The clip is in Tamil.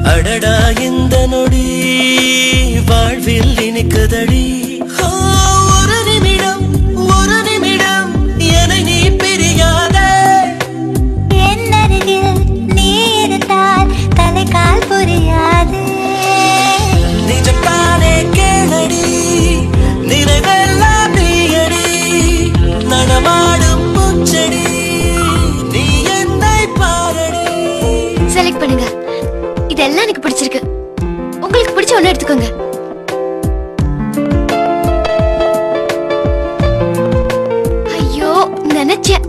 அடடா இந்த நொடி வாழ்வில் இனிக்குதடி. ஒரு நிமிடம் ஒரு நிமிடம் என நீ பிரியாதே. என் அருகில் நீ இருந்தால் தலைகால் புரியாது. நிஜத்தானே கேளடி நினைவெல்லாம் நீயடி. நடமாடும் பூச்செடி நீ என்னை பாரடி. செலக்ட் பண்ணுங்க. இதெல்லாம் எனக்கு பிடிச்சிருக்கு. உங்களுக்கு பிடிச்ச ஒண்ணு எடுத்துக்கோங்க. ஐயோ நினைச்சேன்.